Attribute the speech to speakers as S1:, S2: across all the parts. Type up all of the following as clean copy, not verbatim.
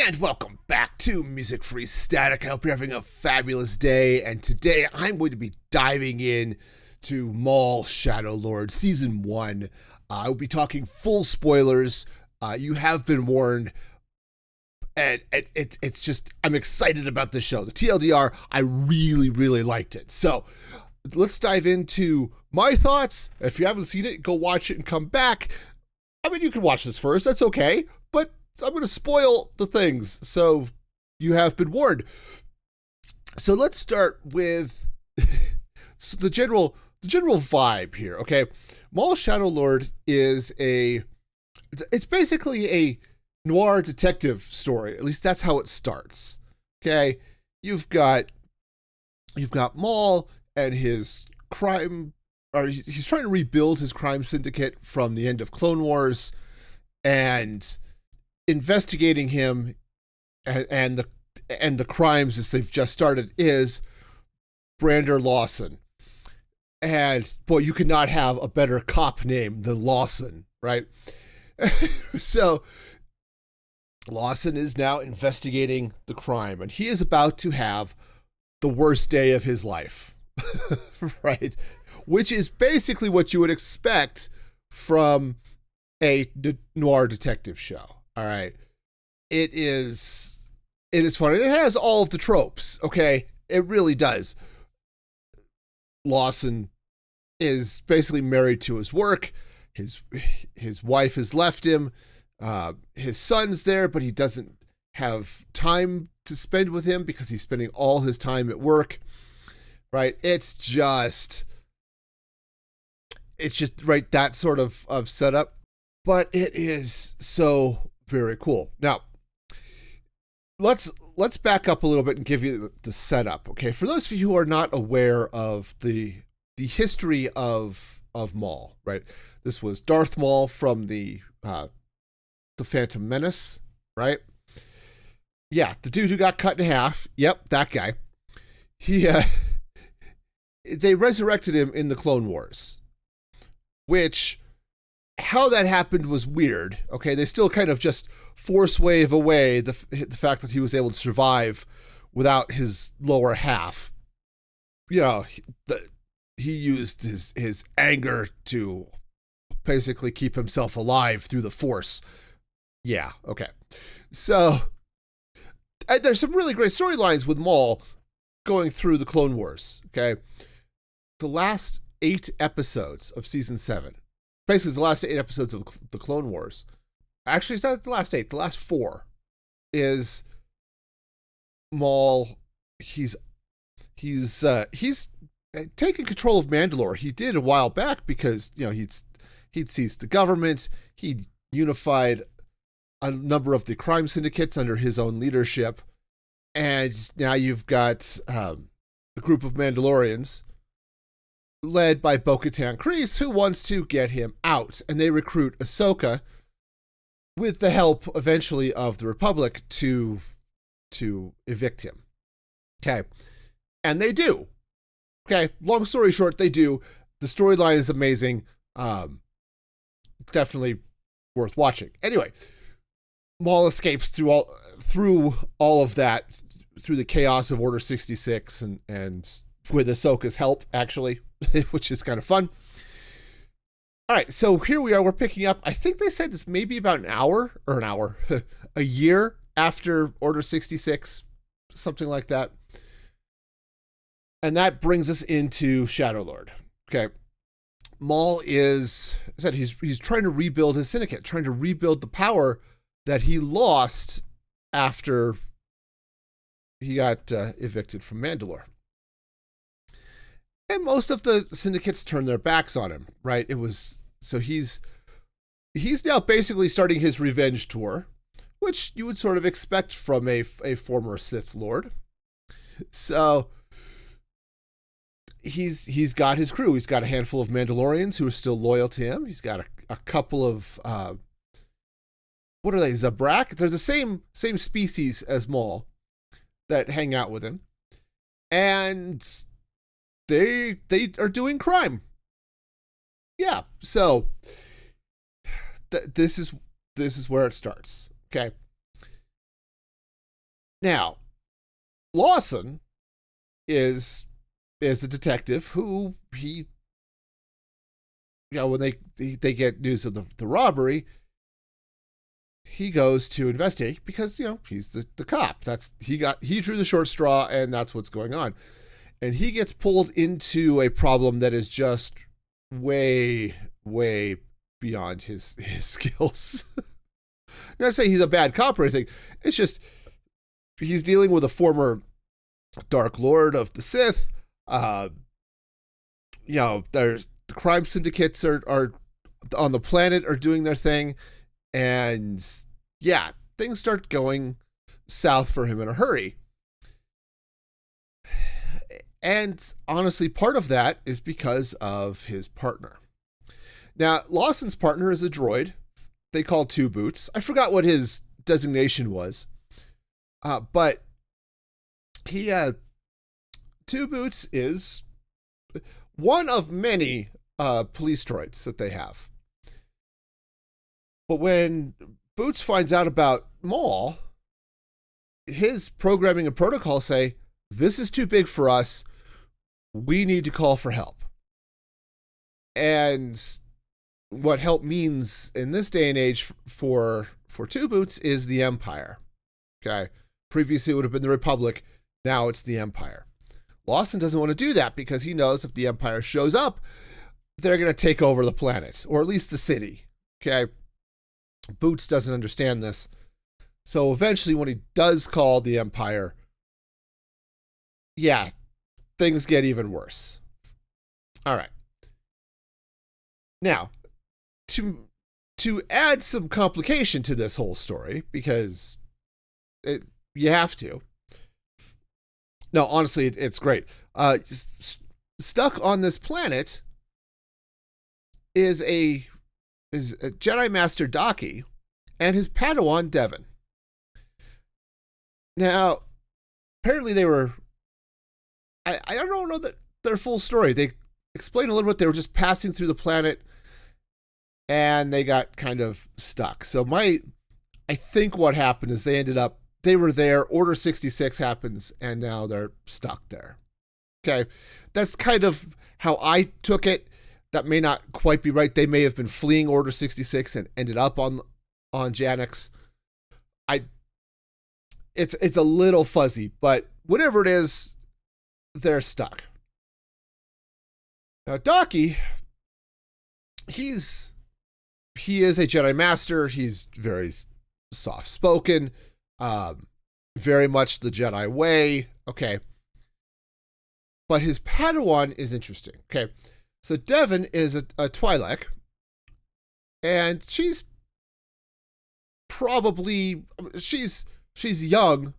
S1: And welcome back to Music Free Static. I hope you're having a fabulous day. And today I'm going to be diving in to Maul Shadow Lord Season 1. I will be talking full spoilers. You have been warned. And it's just, I'm excited about this show. The TLDR, I really liked it. So let's dive into my thoughts. If you haven't seen it, go watch it and come back. I mean, you can watch this first. That's okay. But I'm going to spoil the things, so you have been warned. So let's start with the general vibe here, okay? Maul Shadow Lord is it's basically a noir detective story. At least that's how it starts, okay? You've got Maul and his crime, or he's trying to rebuild his crime syndicate from the end of Clone Wars, and investigating him and the crimes as they've just started is Brander Lawson. And boy, you could not have a better cop name than Lawson, right? So Lawson is now investigating the crime, and he is about to have the worst day of his life, right? Which is basically what you would expect from a noir detective show. All right. It is fun. It has all of the tropes, okay? It really does. Lawson is basically married to his work. His wife has left him. His son's there, but he doesn't have time to spend with him because he's spending all his time at work, right? It's just right, that sort of setup. But it is so very cool. Now, let's back up a little bit and give you the setup, okay? For those of you who are not aware of the history of Maul, right? This was Darth Maul from the Phantom Menace, right? Yeah, the dude who got cut in half. Yep, that guy. They resurrected him in the Clone Wars, which, how that happened was weird, okay? They still kind of just force wave away the fact that he was able to survive without his lower half. You know, he used his anger to basically keep himself alive through the Force. Yeah, okay. So there's some really great storylines with Maul going through the Clone Wars, okay? The last 8 episodes of Season 7, basically the last 8 episodes of the Clone Wars. Actually, it's not the last 8. The last 4 is Maul. He's taken control of Mandalore. He did a while back because, you know, he'd seized the government. He unified a number of the crime syndicates under his own leadership. And now you've got a group of Mandalorians led by Bo-Katan Kryze, who wants to get him out. And they recruit Ahsoka with the help, eventually, of the Republic to evict him. Okay. And they do. Okay. Long story short, they do. The storyline is amazing. Definitely worth watching. Anyway, Maul escapes through all of that, through the chaos of Order 66 and with Ahsoka's help, actually, which is kind of fun. All right, so here we are. We're picking up, I think they said it's maybe about a year after Order 66, something like that. And that brings us into Shadow Lord. Okay. Maul he's trying to rebuild his syndicate, trying to rebuild the power that he lost after he got evicted from Mandalore. And most of the syndicates turned their backs on him, right? So he's now basically starting his revenge tour, which you would sort of expect from a former Sith Lord. So he's got his crew. He's got a handful of Mandalorians who are still loyal to him. He's got a couple of what are they? Zabrak? They're the same species as Maul that hang out with him, and they are doing crime. Yeah, so this is where it starts. Okay, Now, Lawson is a detective who when they get news of the robbery, he goes to investigate because he's the cop. He drew the short straw, and that's what's going on. And he gets pulled into a problem that is just way beyond his skills. Not to say he's a bad cop or anything. It's just he's dealing with a former Dark Lord of the Sith. There's the crime syndicates are on the planet are doing their thing, and things start going south for him in a hurry. And honestly, part of that is because of his partner. Now, Lawson's partner is a droid they call Two Boots. I forgot what his designation was, but Two Boots is one of many police droids that they have. But when Boots finds out about Maul, his programming and protocol say, this is too big for us. We need to call for help. And what help means in this day and age for Two Boots is the Empire. Okay. Previously it would have been the Republic. Now it's the Empire. Lawson doesn't want to do that because he knows if the Empire shows up, they're going to take over the planet, or at least the city. Okay. Boots doesn't understand this. So eventually when he does call the Empire, things get even worse. All right. Now, to add some complication to this whole story, because you have to. No, honestly, it's great. Stuck on this planet is a Jedi Master Daki and his Padawan Devon. Now, apparently they were. I don't know that their full story. They explain a little bit. They were just passing through the planet, and they got kind of stuck. So I think what happened is they were there. Order 66 happens, and now they're stuck there. Okay, that's kind of how I took it. That may not quite be right. They may have been fleeing Order 66 and ended up on Janix. It's a little fuzzy, but whatever it is, they're stuck. Now, Daki, he is a Jedi Master. He's very soft-spoken, very much the Jedi way. Okay. But his Padawan is interesting. Okay. So Devon is a Twi'lek, and she's young,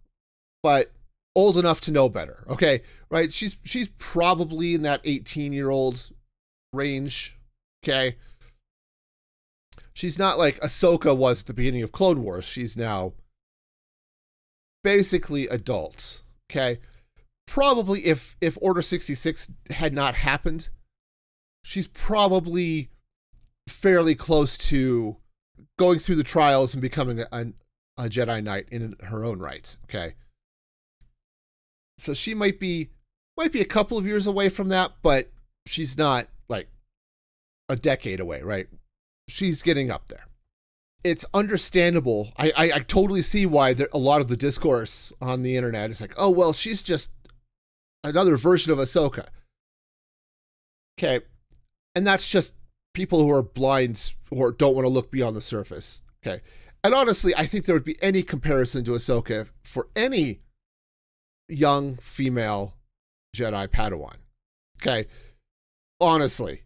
S1: but old enough to know better. Okay, right? She's probably in that 18-year-old range. Okay, she's not like Ahsoka was at the beginning of Clone Wars. She's now basically adult. Okay, probably if Order 66 had not happened, she's probably fairly close to going through the trials and becoming a Jedi Knight in her own right. Okay. So she might be a couple of years away from that, but she's not like a decade away, right? She's getting up there. It's understandable. I totally see why a lot of the discourse on the internet is like, oh, well, she's just another version of Ahsoka. Okay. And that's just people who are blind or don't want to look beyond the surface. Okay. And honestly, I think there would be any comparison to Ahsoka for any young female Jedi Padawan. Okay. Honestly,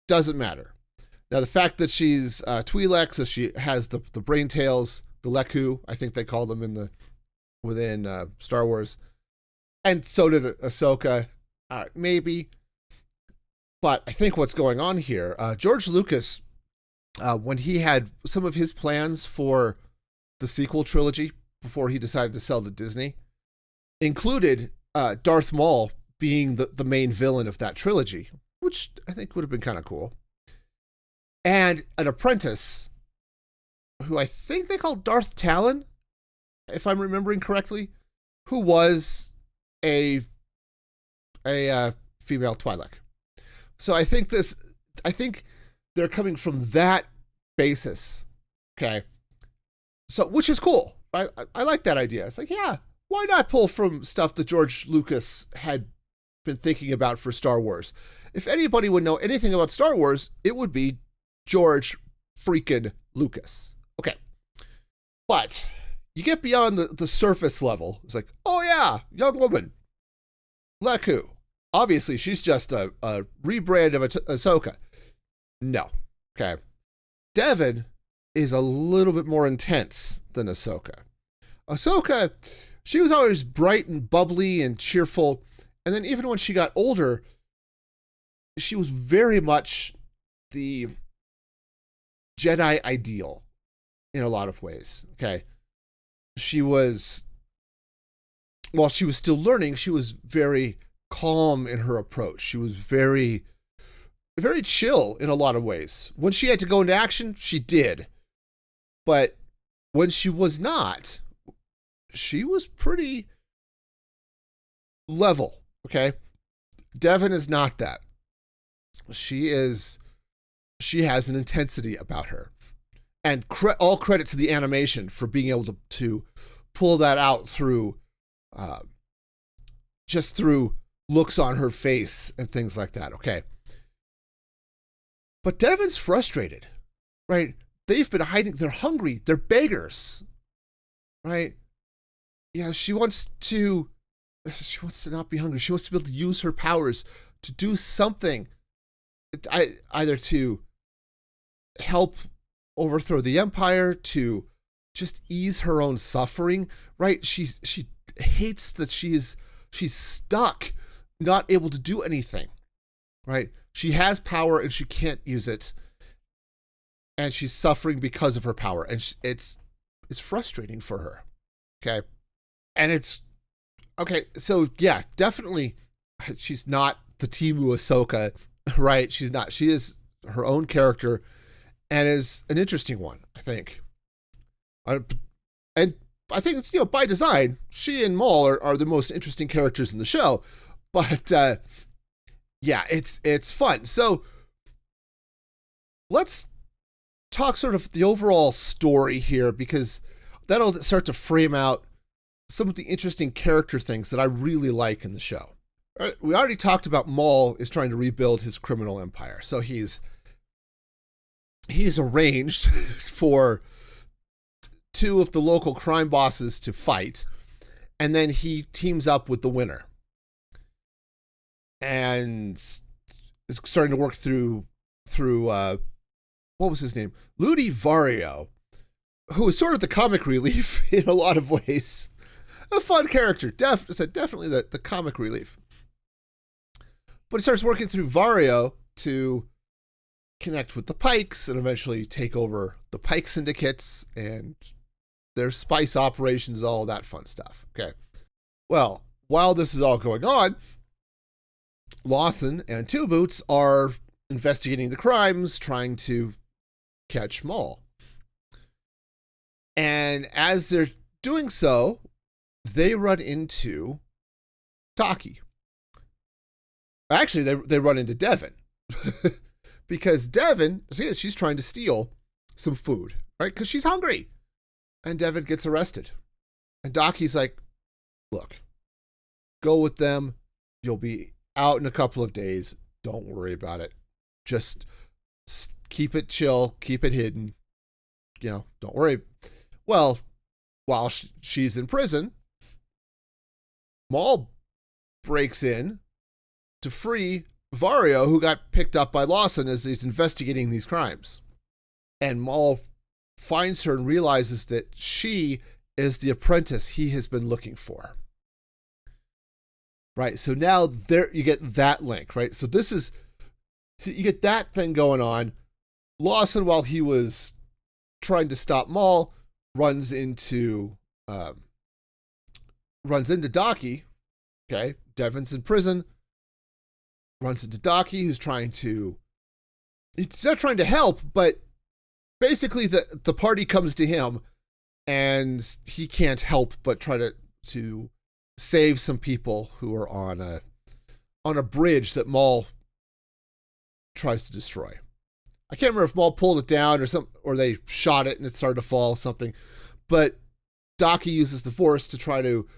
S1: doesn't matter. Now, the fact that she's Twi'lek, so she has the brain tails, the Leku, I think they call them within Star Wars. And so did Ahsoka. Maybe. But I think what's going on here, George Lucas, when he had some of his plans for the sequel trilogy before he decided to sell to Disney, included Darth Maul being the main villain of that trilogy, which I think would have been kind of cool. And an apprentice who I think they call Darth Talon. if I'm remembering correctly, who was a female Twi'lek. So I think they're coming from that basis. Okay. So, which is cool. I like that idea. It's like, yeah, why not pull from stuff that George Lucas had been thinking about for Star Wars? If anybody would know anything about Star Wars, it would be George freaking Lucas. Okay. But you get beyond the surface level. It's like, oh yeah, young woman. Leku. Obviously, she's just a rebrand of Ahsoka. No. Okay. Devon is a little bit more intense than Ahsoka. Ahsoka, she was always bright and bubbly and cheerful. And then even when she got older, she was very much the Jedi ideal in a lot of ways. Okay. While she was still learning, she was very calm in her approach. She was very, very chill in a lot of ways. When she had to go into action, she did. But when she was not, she was pretty level, okay? Devon is not that. She has an intensity about her. And all credit to the animation for being able to pull that out through just through looks on her face and things like that, okay? But Devon's frustrated, right? They've been hiding. They're hungry. They're beggars, right? Yeah, she wants to not be hungry. She wants to be able to use her powers to do something, either to help overthrow the Empire, to just ease her own suffering, right? She hates that she's stuck, not able to do anything, right? She has power and she can't use it, and she's suffering because of her power, and it's frustrating for her, okay? And it's okay. So yeah, definitely, she's not the Teemu Ahsoka, right? She's not. She is her own character, and is an interesting one, I think. And I think, by design, she and Maul are the most interesting characters in the show. But yeah, it's fun. So let's talk sort of the overall story here, because that'll start to frame out some of the interesting character things that I really like in the show. We already talked about Maul is trying to rebuild his criminal empire. So he's arranged for two of the local crime bosses to fight, and then he teams up with the winner and is starting to work through what was his name? Ludi Vario, who is sort of the comic relief in a lot of ways. A fun character, definitely the comic relief. But he starts working through Vario to connect with the Pikes and eventually take over the Pike syndicates and their spice operations, all that fun stuff. Okay. Well, while this is all going on, Lawson and Two Boots are investigating the crimes, trying to catch Maul. And as they're doing so, they run into Taki. Actually, they run into Devon. Because Devon, she's trying to steal some food, right? Because she's hungry. And Devon gets arrested. And Daki's like, look, go with them. You'll be out in a couple of days. Don't worry about it. Just keep it chill. Keep it hidden. Don't worry. Well, while she's in prison, Maul breaks in to free Vario, who got picked up by Lawson as he's investigating these crimes. And Maul finds her and realizes that she is the apprentice he has been looking for. Right, so now there you get that link, right? So you get that thing going on. Lawson, while he was trying to stop Maul, runs into Daki. Okay, Devon's in prison. Runs into Daki, who's he's not trying to help, but basically the party comes to him and he can't help but try to save some people who are on a bridge that Maul tries to destroy. I can't remember if Maul pulled it down or they shot it and it started to fall, something. But Daki uses the Force to try to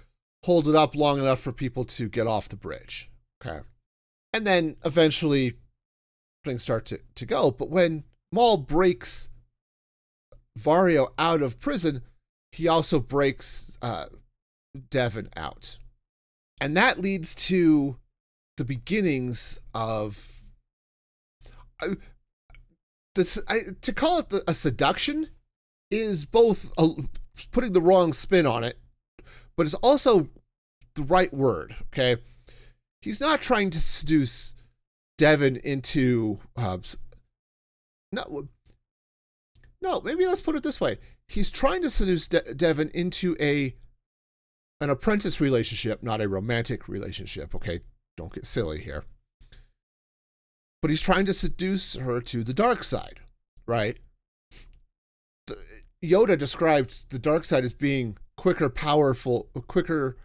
S1: hold it up long enough for people to get off the bridge. Okay. And then eventually things start to go. But when Maul breaks Vario out of prison, he also breaks Devon out. And that leads to the beginnings of to call it a seduction is both putting the wrong spin on it, but it's also the right word, okay? He's not trying to seduce Devon into no, maybe let's put it this way. He's trying to seduce Devon into an apprentice relationship, not a romantic relationship, okay? Don't get silly here. But he's trying to seduce her to the dark side, right? Yoda described the dark side as being quicker, powerful, quicker,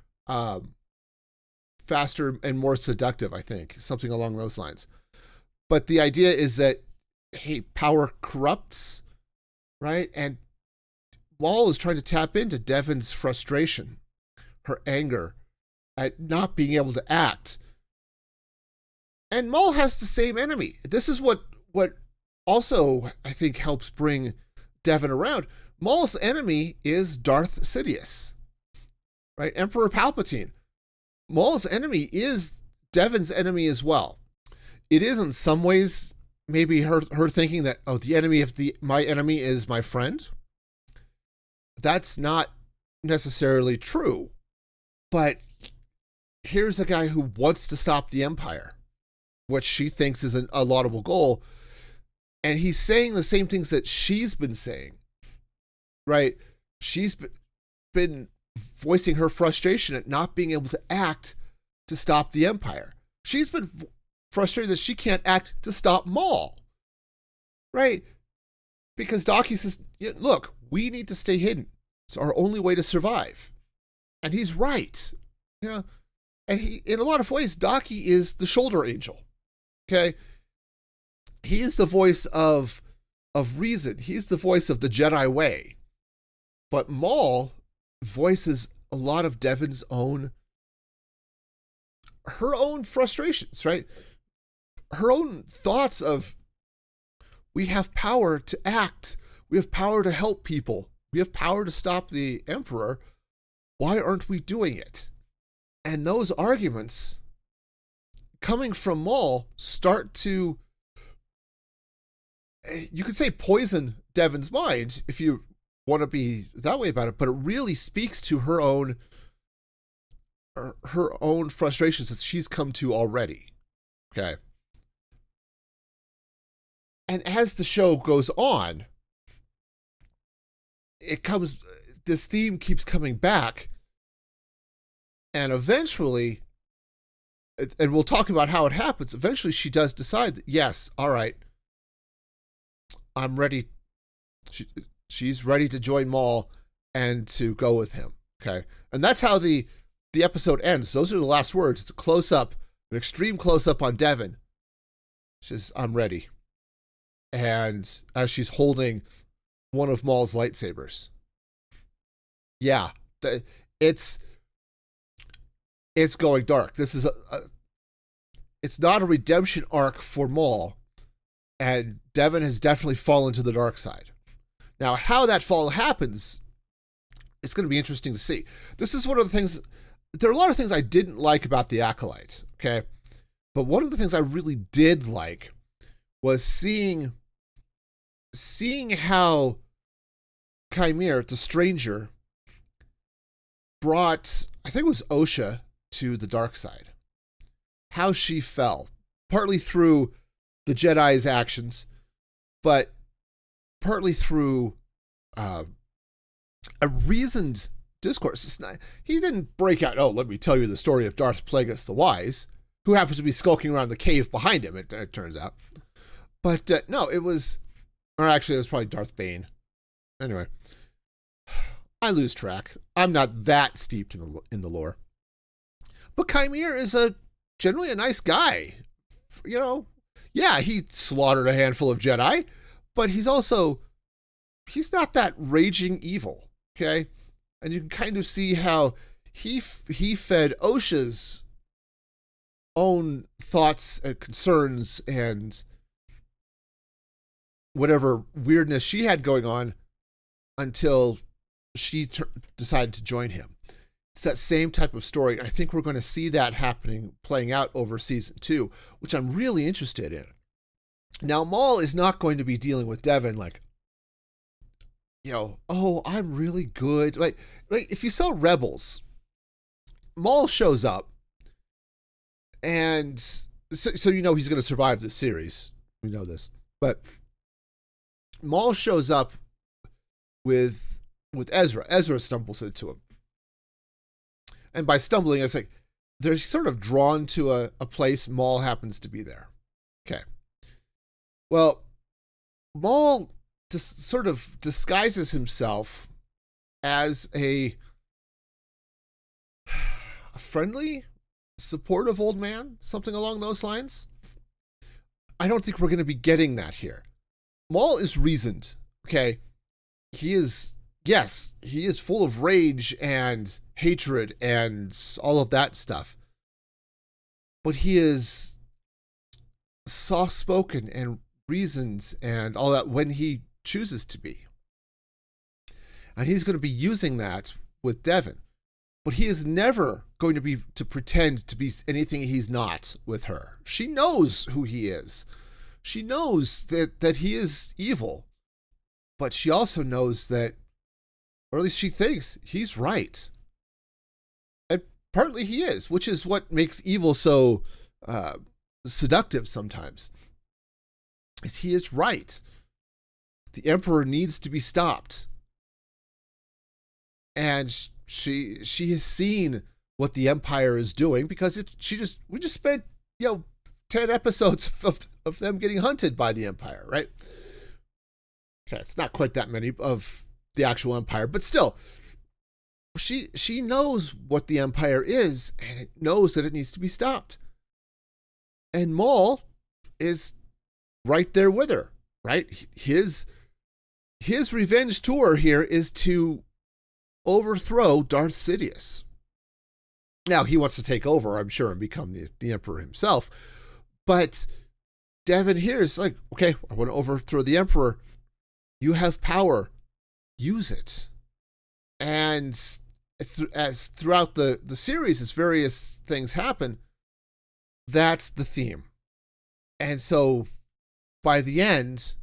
S1: faster, and more seductive, I think. Something along those lines. But the idea is that, hey, power corrupts, right? And Maul is trying to tap into Devon's frustration, her anger at not being able to act. And Maul has the same enemy. This is what also, I think, helps bring Devon around. Maul's enemy is Darth Sidious, right? Emperor Palpatine. Maul's enemy is Devon's enemy as well. It is in some ways maybe her thinking that, oh, the enemy of my enemy is my friend. That's not necessarily true. But here's a guy who wants to stop the Empire, which she thinks is a laudable goal. And he's saying the same things that she's been saying, right? She's been voicing her frustration at not being able to act to stop the Empire. She's been frustrated that she can't act to stop Maul, right? Because Daki says, look, we need to stay hidden. It's our only way to survive. And he's right, and he, in a lot of ways, Daki is the shoulder angel. Okay, he is the voice of reason. He's the voice of the Jedi way. But Maul voices a lot of Devon's her own frustrations, right? Her own thoughts of, we have power to act. We have power to help people. We have power to stop the Emperor. Why aren't we doing it? And those arguments coming from Maul start to, you could say, poison Devon's mind if you want to be that way about it, but it really speaks to her own frustrations that she's come to already. Okay. And as the show goes on, this theme keeps coming back, and eventually, and we'll talk about how it happens, eventually she does decide that, yes, all right, I'm ready. She's ready to join Maul and to go with him. Okay. And that's how the episode ends. Those are the last words. It's a close-up, an extreme close-up on Devon. She says, I'm ready. And as she's holding one of Maul's lightsabers. Yeah. It's going dark. This is it's not a redemption arc for Maul, and Devon has definitely fallen to the dark side. Now, how that fall happens, it's going to be interesting to see. This is one of the things, there are a lot of things I didn't like about the Acolyte, okay? But one of the things I really did like was seeing how Chimere, the stranger, brought, I think it was Osha, to the dark side. How she fell, partly through the Jedi's actions, but partly through a reasoned discourse. It's not, he didn't break out, oh, let me tell you the story of Darth Plagueis the Wise, who happens to be skulking around the cave behind him, it turns out. But no, it was, or actually it was probably Darth Bane. Anyway, I lose track. I'm not that steeped in the lore. But Kymir is generally a nice guy. You know, yeah, he slaughtered a handful of Jedi, but he's not that raging evil, okay? And you can kind of see how he fed Osha's own thoughts and concerns and whatever weirdness she had going on until she decided to join him. It's that same type of story. I think we're going to see that playing out over season 2, which I'm really interested in. Now, Maul is not going to be dealing with Devon like, oh, I'm really good. Like if you saw Rebels, Maul shows up, and so he's going to survive this series. We know this, but Maul shows up with Ezra. Ezra stumbles into him, and by stumbling, it's like they're sort of drawn to a place. Maul happens to be there. Okay. Well, Maul just sort of disguises himself as a friendly, supportive old man, something along those lines. I don't think we're going to be getting that here. Maul is reasoned, okay? He is full of rage and hatred and all of that stuff. But he is soft-spoken and reasoned and all that when he chooses to be. And he's going to be using that with Devon. But he is never going to pretend to be anything he's not with her. She knows who he is. She knows that he is evil. But she also knows that, or at least she thinks, he's right. And partly he is, which is what makes evil so seductive sometimes. Is he is right. The Emperor needs to be stopped. And she has seen what the Empire is doing because we just spent 10 episodes of them getting hunted by the Empire, right? Okay, it's not quite that many of the actual Empire, but still, she knows what the Empire is, and it knows that it needs to be stopped. And Maul is right there with her, right? His revenge tour here is to overthrow Darth Sidious. Now, he wants to take over, I'm sure, and become the Emperor himself. But Devon here is like, okay, I want to overthrow the Emperor. You have power. Use it. And as throughout the series, as various things happen, that's the theme. And so by the end,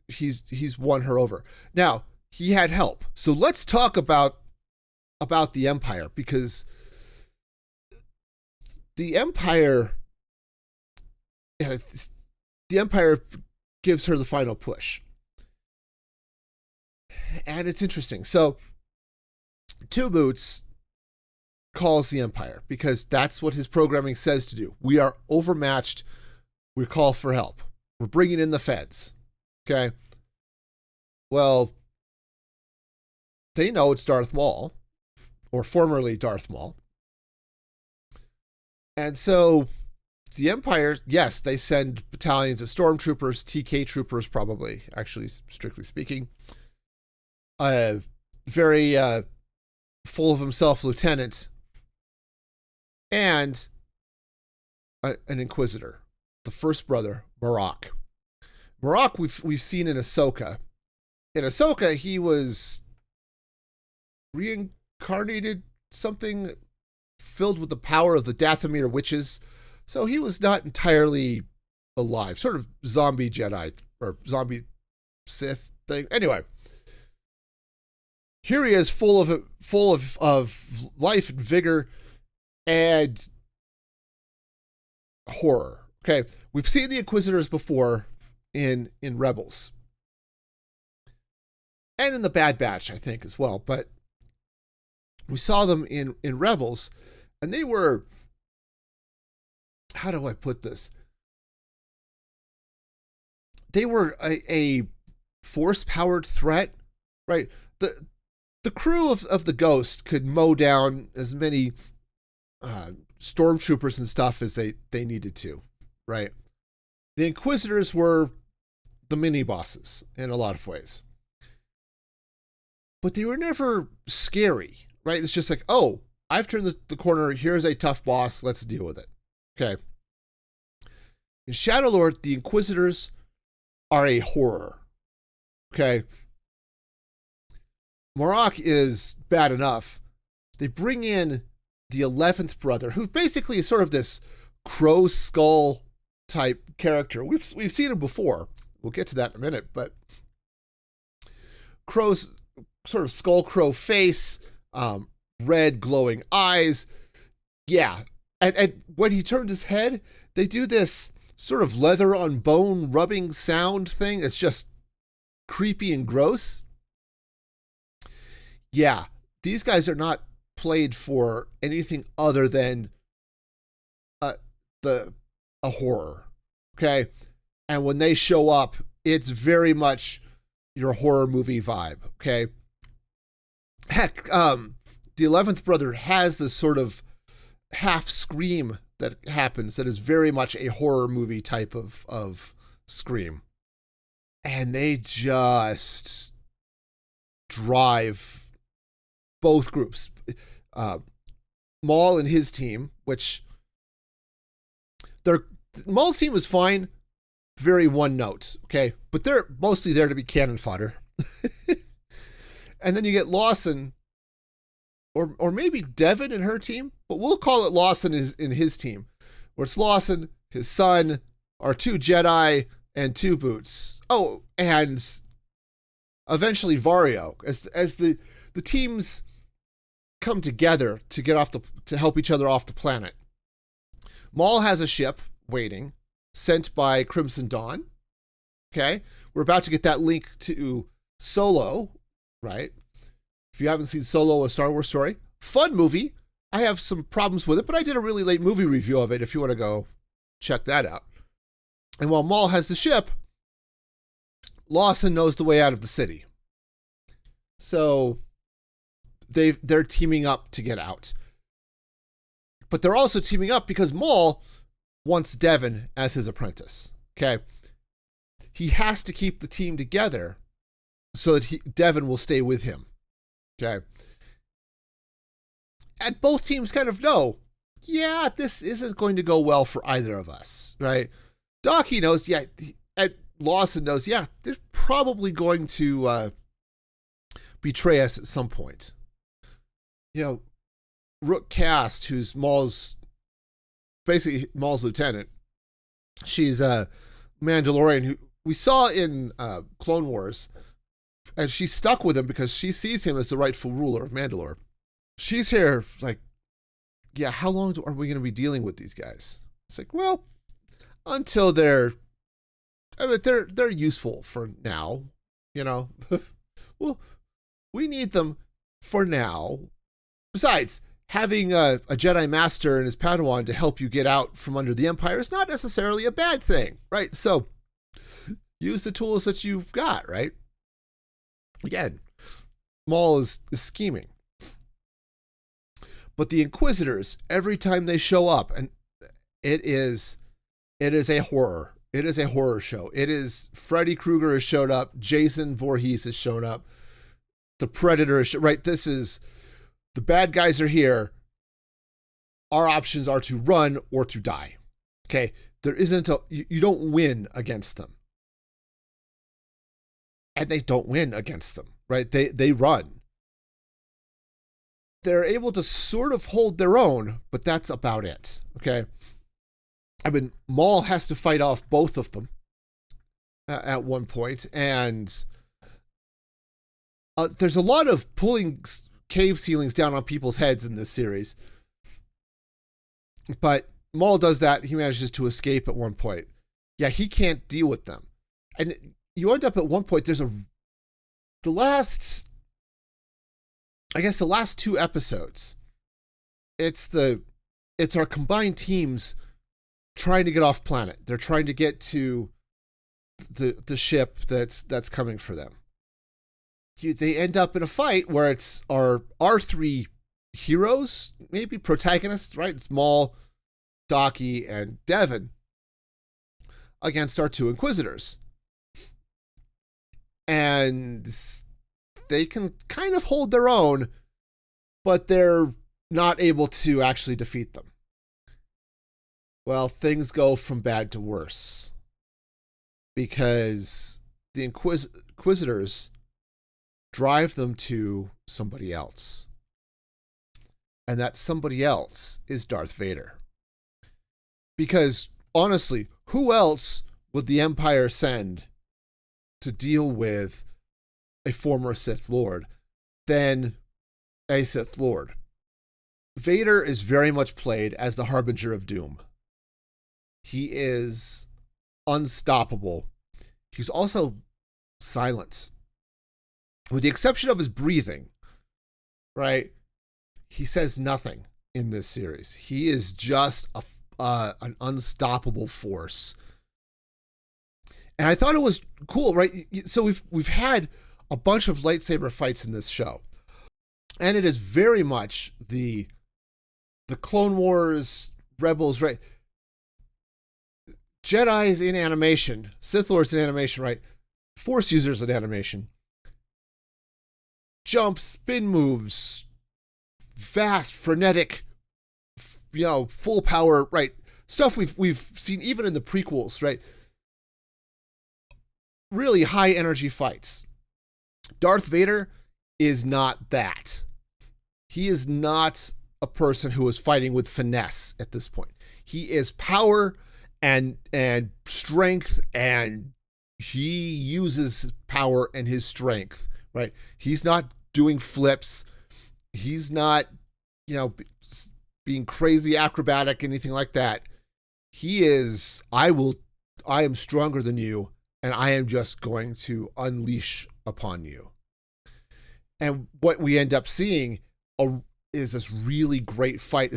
S1: he's won her over. Now, he had help. So let's talk about the Empire, because the Empire gives her the final push. And it's interesting. So Two Boots calls the Empire because that's what his programming says to do. We are overmatched. We call for help. We're bringing in the feds. Okay. Well, they know it's Darth Maul, or formerly Darth Maul. And so the Empire, yes, they send battalions of stormtroopers, TK troopers probably, actually, strictly speaking. Very full of himself lieutenant, and an Inquisitor, the first brother, Marok. Marok we've seen in Ahsoka. In Ahsoka, he was reincarnated, something filled with the power of the Dathomir witches, so he was not entirely alive. Sort of zombie Jedi, or zombie Sith thing. Anyway, here he is, full of life and vigor and horror. Okay, we've seen the Inquisitors before in Rebels, and in the Bad Batch, I think, as well. But we saw them in Rebels, and they were, how do I put this? They were a force-powered threat, right? The crew of the Ghost could mow down as many stormtroopers and stuff as they needed to, right? The Inquisitors were the mini bosses in a lot of ways, but they were never scary, right? It's just like, oh, I've turned the corner. Here's a tough boss. Let's deal with it. Okay. In Shadowlord, the Inquisitors are a horror. Okay. Morag is bad enough. They bring in the 11th brother, who basically is sort of this crow skull type character. We've seen him before. We'll get to that in a minute, but crow's sort of skull crow face, red glowing eyes. Yeah. And when he turned his head, they do this sort of leather on bone rubbing sound thing. It's just creepy and gross. Yeah, these guys are not played for anything other than a horror. Okay. And when they show up, it's very much your horror movie vibe. Okay. Heck, the 11th brother has this sort of half scream that happens that is very much a horror movie type of scream. And they just drive both groups. Maul and his team, which Maul's team was fine, very one note, okay? But they're mostly there to be cannon fodder. And then you get Lawson, or maybe Devon and her team, but we'll call it Lawson in his team, where it's Lawson, his son, our 2 Jedi, and 2 Boots. Oh, and eventually Vario, as the teams come together to get to help each other off the planet. Maul has a ship waiting, sent by Crimson Dawn. Okay, we're about to get that link to Solo, right? If you haven't seen Solo, a Star Wars story, fun movie. I have some problems with it, but I did a really late movie review of it if you want to go check that out. And while Maul has the ship, Lawson knows the way out of the city. So they're teaming up to get out. But they're also teaming up because Maul wants Devon as his apprentice. Okay. He has to keep the team together so that Devon will stay with him. Okay. And both teams kind of know, yeah, this isn't going to go well for either of us, right? Docky knows, yeah, and Lawson knows, yeah, they're probably going to betray us at some point. You know, Rook Cast, who's basically Maul's lieutenant, she's a Mandalorian who we saw in Clone Wars, and she's stuck with him because she sees him as the rightful ruler of Mandalore. She's here like, yeah, how long are we going to be dealing with these guys? It's like, well, until they're useful for now, you know. Well, we need them for now. Besides, having a Jedi Master and his Padawan to help you get out from under the Empire is not necessarily a bad thing, right? So use the tools that you've got, right? Again, Maul is scheming. But the Inquisitors, every time they show up, and it is a horror. It is a horror show. It is Freddy Krueger has showed up. Jason Voorhees has shown up. The Predator is right. This is the bad guys are here. Our options are to run or to die. Okay, there isn't you don't win against them, and they don't win against them. Right? They run. They're able to sort of hold their own, but that's about it. Okay. I mean, Maul has to fight off both of them at one point, and there's a lot of pulling cave ceilings down on people's heads in this series. But Maul does that. He manages to escape at one point. Yeah, he can't deal with them. And you end up at one point, the last 2 episodes, it's our combined teams trying to get off planet. They're trying to get to the ship that's coming for them. they end up in a fight where it's our three heroes, maybe protagonists, right? It's Maul, Docky, and Devon against our two Inquisitors. And they can kind of hold their own, but they're not able to actually defeat them. Well, things go from bad to worse because the Inquisitors drive them to somebody else. And that somebody else is Darth Vader. Because, honestly, who else would the Empire send to deal with a former Sith Lord than a Sith Lord? Vader is very much played as the harbinger of doom. He is unstoppable. He's also silent. With the exception of his breathing, right? He says nothing in this series. He is just an unstoppable force. And I thought it was cool, right? So we've had a bunch of lightsaber fights in this show. And it is very much the Clone Wars, Rebels, right? Jedi's in animation, Sith Lords in animation, right? Force users in animation. Jumps, spin moves, fast, frenetic, full power, right? Stuff we've seen even in the prequels, right? Really high energy fights. Darth Vader is not that. He is not a person who is fighting with finesse at this point. He is power and strength, and he uses power and his strength, right? He's not doing flips. He's not, being crazy acrobatic, anything like that. He is, I am stronger than you, and I am just going to unleash upon you. And what we end up seeing is this really great fight.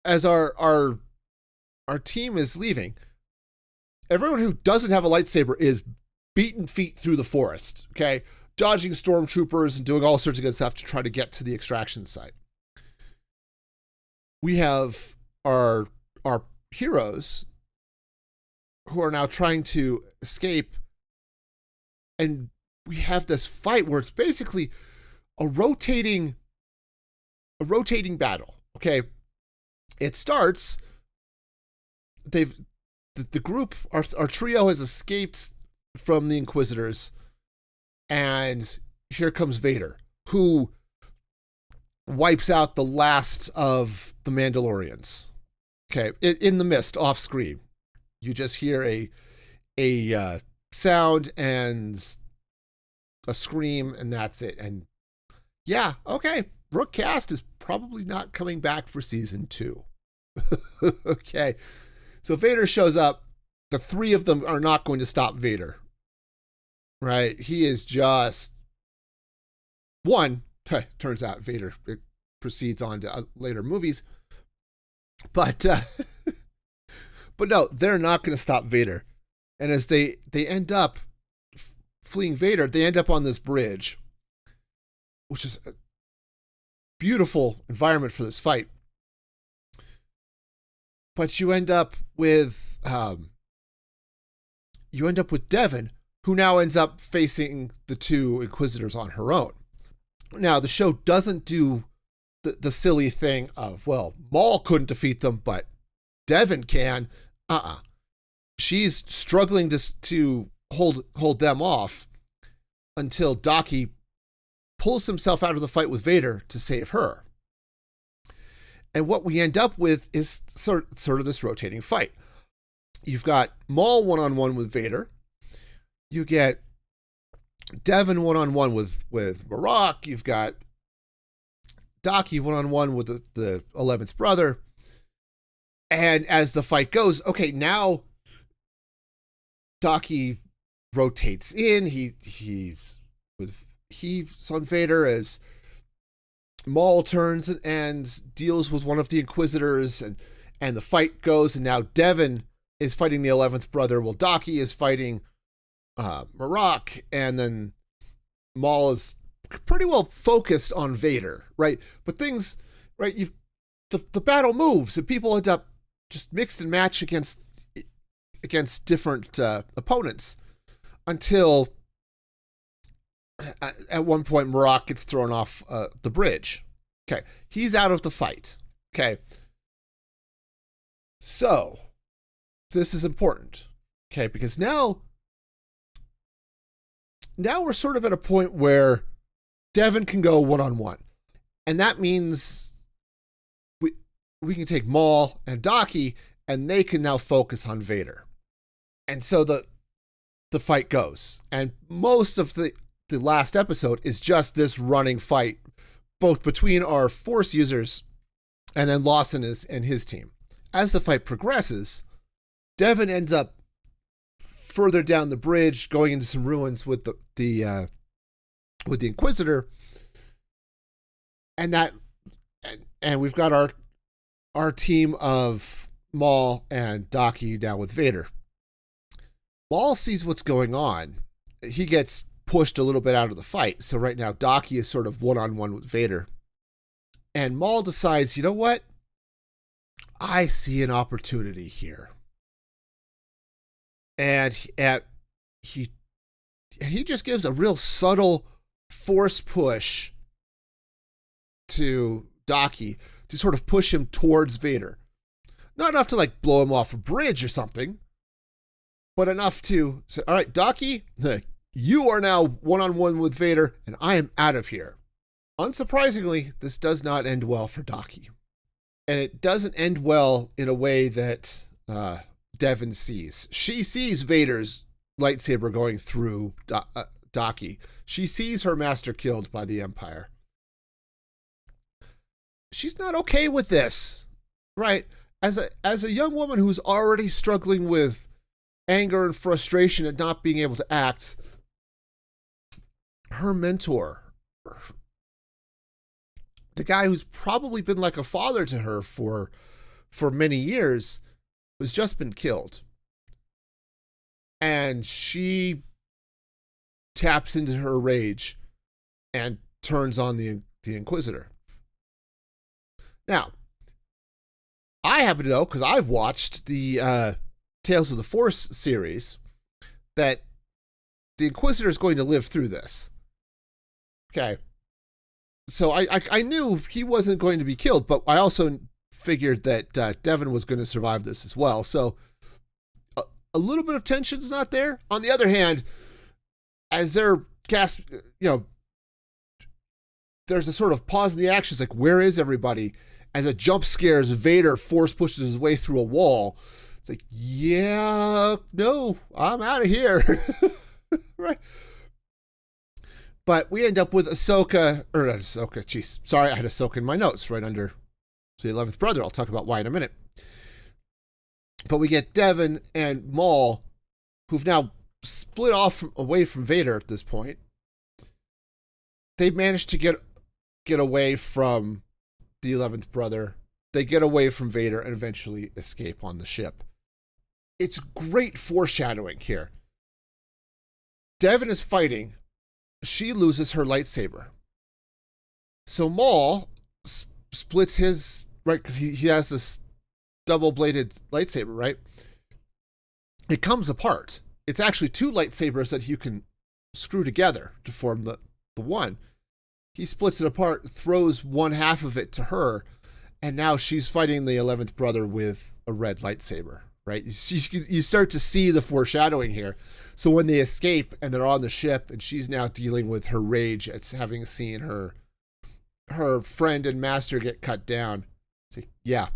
S1: As our team is leaving, everyone who doesn't have a lightsaber is beating feet through the forest, okay? Dodging stormtroopers and doing all sorts of good stuff to try to get to the extraction site. We have our heroes who are now trying to escape, and we have this fight where it's basically a rotating battle. Okay, it starts. The group, our trio has escaped from the Inquisitors, and here comes Vader, who wipes out the last of the Mandalorians. Okay, in the mist, off screen, you just hear a sound and a scream, and that's it. And yeah, okay, Brooke Cast is probably not coming back for season 2. Okay, so Vader shows up. The three of them are not going to stop Vader, right? He is just one. Turns out Vader proceeds on to later movies, but no, they're not going to stop Vader. And as they end up fleeing Vader, they end up on this bridge, which is a beautiful environment for this fight. But you end up with Devon, who now ends up facing the two Inquisitors on her own. Now, the show doesn't do the silly thing of, well, Maul couldn't defeat them, but Devon can. She's struggling to hold them off until Docky pulls himself out of the fight with Vader to save her. And what we end up with is sort of this rotating fight. You've got Maul one-on-one with Vader. You get Devon one-on-one with Marok. You've got Docky one-on-one with the 11th brother. And as the fight goes, okay, now Docky rotates in. He's on Vader as Maul turns and deals with one of the Inquisitors, and the fight goes, and now Devon is fighting the 11th brother while Docky is fighting Marok, and then Maul is pretty well focused on Vader, right? But things, right? The battle moves, and people end up just mixed and matched against different opponents until at one point Marok gets thrown off the bridge. Okay, he's out of the fight. Okay, so this is important. Okay, because now we're sort of at a point where Devon can go one-on-one, and that means we can take Maul and Daki, and they can now focus on Vader. And so the fight goes, and most of the last episode is just this running fight, both between our Force users and then Lawson and his team. As the fight progresses, Devon ends up further down the bridge, going into some ruins with the Inquisitor, and we've got our team of Maul and Daki down with Vader. Maul sees what's going on. He gets pushed a little bit out of the fight. So right now, Daki is sort of one-on-one with Vader. And Maul decides, you know what? I see an opportunity here. And he just gives a real subtle force push to Daki to sort of push him towards Vader. Not enough to like blow him off a bridge or something, but enough to say, all right, Daki, you are now one-on-one with Vader, and I am out of here. Unsurprisingly, this does not end well for Daki. And it doesn't end well in a way that Devon sees. She sees Vader's lightsaber going through Daki. She sees her master killed by the Empire. She's not okay with this, right? As a young woman who's already struggling with anger and frustration at not being able to act, her mentor, the guy who's probably been like a father to her for many years, has just been killed. And she taps into her rage and turns on the Inquisitor. Now, I happen to know, because I've watched the Tales of the Force series, that the Inquisitor is going to live through this. Okay. So I knew he wasn't going to be killed, but I also figured that Devon was going to survive this as well. So a little bit of tension's not there. On the other hand, as they're there's a sort of pause in the action. It's like, where is everybody? As a jump scares, Vader force pushes his way through a wall. It's like, yeah, no, I'm out of here. Right. But we end up with Ahsoka, or not Ahsoka, jeez, sorry, I had Ahsoka in my notes right under the 11th brother. I'll talk about why in a minute. But we get Devon and Maul, who've now split off away from Vader at this point. They managed to get away from the 11th brother. They get away from Vader and eventually escape on the ship. It's great foreshadowing here. Devon is fighting. She loses her lightsaber. So Maul splits his, right, because he has this double-bladed lightsaber, right? It comes apart. It's actually two lightsabers that you can screw together to form the one. He splits it apart, throws one half of it to her, and now she's fighting the 11th brother with a red lightsaber, right? You start to see the foreshadowing here. So when they escape and they're on the ship and she's now dealing with her rage at having seen her friend and master get cut down, it's like, yeah,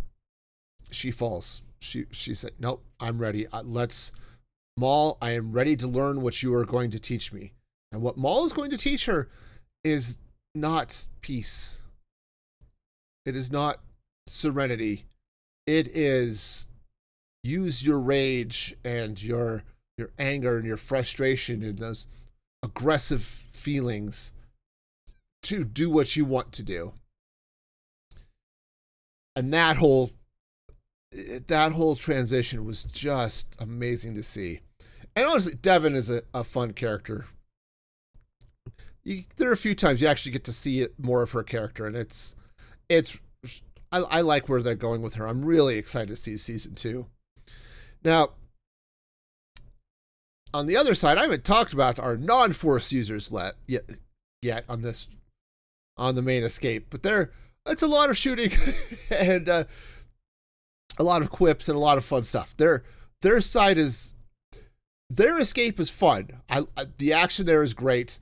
S1: she falls. She said, nope, I'm ready. Maul, I am ready to learn what you are going to teach me. And what Maul is going to teach her is not peace. It is not serenity. It is use your rage and your anger and your frustration and those aggressive feelings to do what you want to do. And that whole transition was just amazing to see. And honestly, Devon is a fun character. there are a few times you actually get to see it more of her character, and it's I like where they're going with her. I'm really excited to see season 2. Now, on the other side, I haven't talked about our non-Force users yet on the main escape, but it's a lot of shooting and a lot of quips and a lot of fun stuff. Their escape is fun. The action there is great,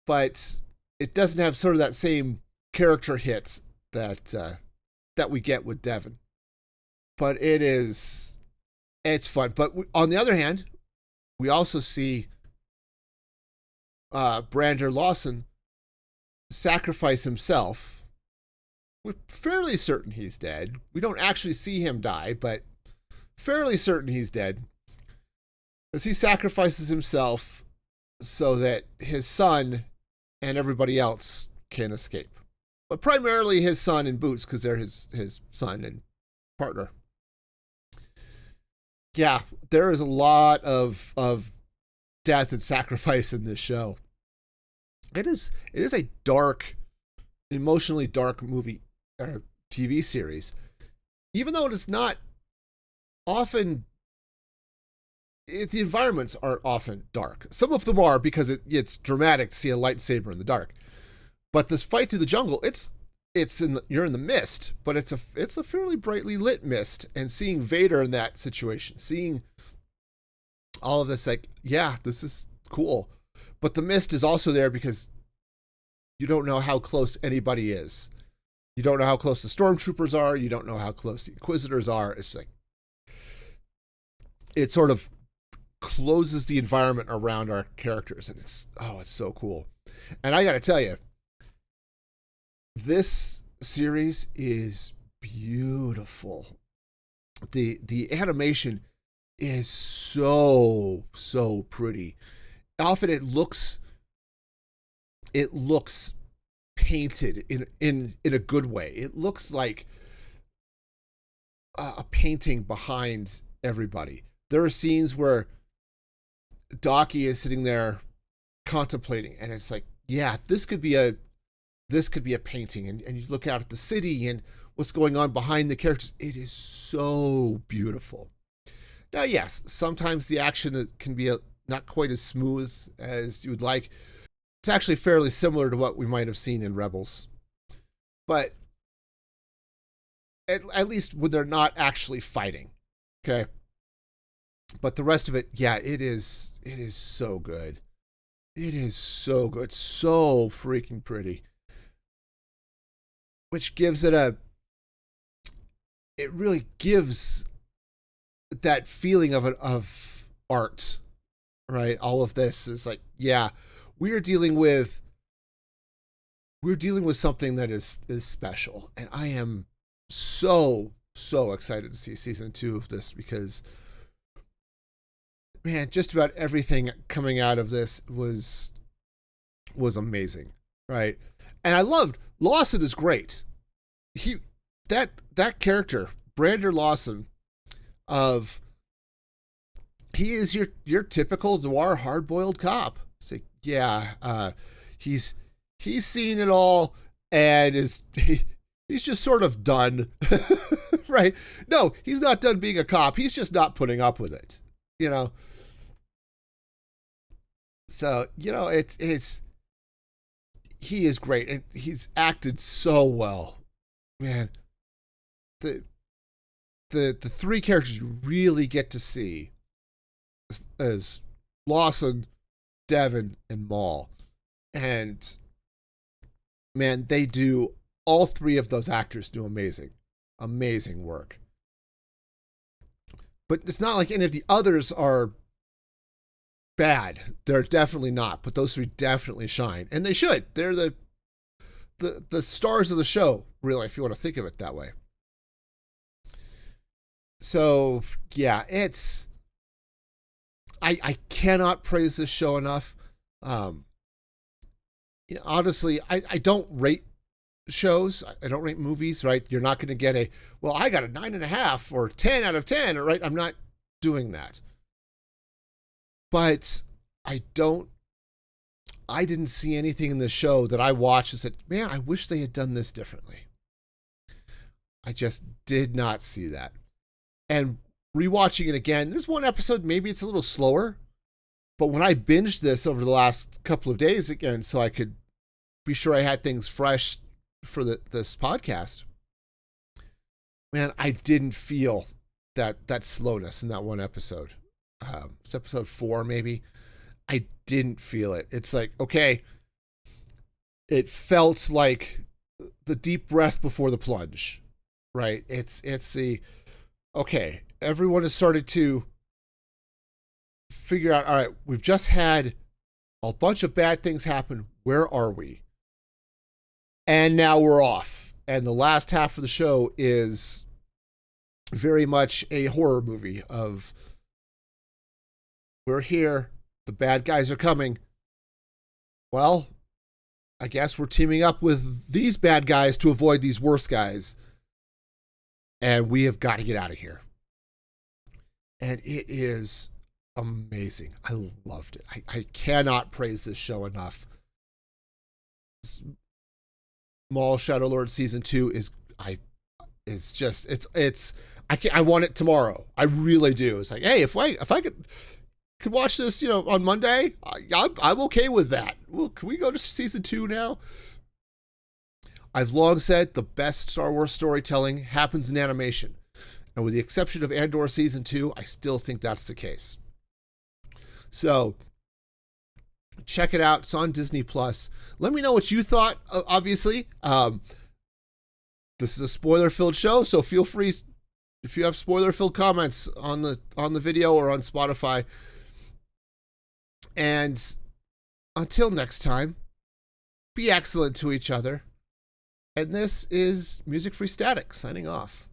S1: but it doesn't have sort of that same character hit that we get with Devon. But it's fun. But on the other hand, we also see Brander Lawson sacrifice himself. We're fairly certain he's dead. We don't actually see him die, but fairly certain he's dead. As he sacrifices himself so that his son and everybody else can escape. But primarily his son and Boots, because they're his son and partner. Yeah, there is a lot of death and sacrifice in this show. It is a dark, emotionally dark movie or TV series. Even though it is not often, the environments aren't often dark. Some of them are because it's dramatic to see a lightsaber in the dark. But this fight through the jungle, you're in the mist, but it's a fairly brightly lit mist, and seeing Vader in that situation, seeing all of this, like, yeah, this is cool. But the mist is also there because you don't know how close anybody is. You don't know how close the stormtroopers are. You don't know how close the Inquisitors are. It's like, it sort of closes the environment around our characters, and it's so cool. And I got to tell you, this series is beautiful. The animation is so pretty. Often it looks painted in a good way. It looks like a painting behind everybody. There are scenes where Docky is sitting there contemplating, and it's like, yeah, this could be a painting, and you look out at the city and what's going on behind the characters. It is so beautiful. Now, yes, sometimes the action can be not quite as smooth as you would like. It's actually fairly similar to what we might have seen in Rebels. But at least when they're not actually fighting, okay? But the rest of it, yeah, it is so good. It is so good. So freaking pretty. Which gives it really gives that feeling of art, right? All of this is like, yeah, we're dealing with something that is special. And I am so excited to see season 2 of this, because, man, just about everything coming out of this was amazing, right? And I loved Lawson is great. That character, Brander Lawson, he is your typical noir hard-boiled cop. It's like, yeah, he's seen it all, and he's just sort of done, right? No, he's not done being a cop. He's just not putting up with it, you know. So, you know, he is great, and he's acted so well, man. The three characters you really get to see as Lawson, Devon, and Maul, and man, all three of those actors do amazing work. But it's not like any of the others are bad. They're definitely not, but those three definitely shine, and they should. They're the stars of the show, really, if you want to think of it that way. So yeah, I cannot praise this show enough. Honestly, I don't rate shows. I don't rate movies, right? You're not going to get I got a 9.5 or 10 out of 10, right? I'm not doing that. But I don't I didn't see anything in the show that I watched and said, man, I wish they had done this differently. I just did not see that. And rewatching it again, there's one episode, maybe it's a little slower, but when I binged this over the last couple of days again, so I could be sure I had things fresh for this podcast, man, I didn't feel that slowness in that one episode. It's episode 4, maybe. I didn't feel it. It's like, okay, it felt like the deep breath before the plunge, right? It's the, okay, everyone has started to figure out, all right, we've just had a bunch of bad things happen. Where are we? And now we're off. And the last half of the show is very much a horror movie of, we're here, the bad guys are coming. Well, I guess we're teaming up with these bad guys to avoid these worse guys. And we have got to get out of here. And it is amazing. I loved it. I cannot praise this show enough. Maul Shadow Lord season 2 is I want it tomorrow. I really do. It's like, hey, if I could watch this, on Monday, I'm okay with that. Well, can we go to season 2 now? I've long said the best Star Wars storytelling happens in animation. And with the exception of Andor season 2, I still think that's the case. So check it out. It's on Disney Plus. Let me know what you thought, obviously. This is a spoiler-filled show, so feel free if you have spoiler-filled comments on the video or on Spotify. And until next time, be excellent to each other. And this is Music Free Static signing off.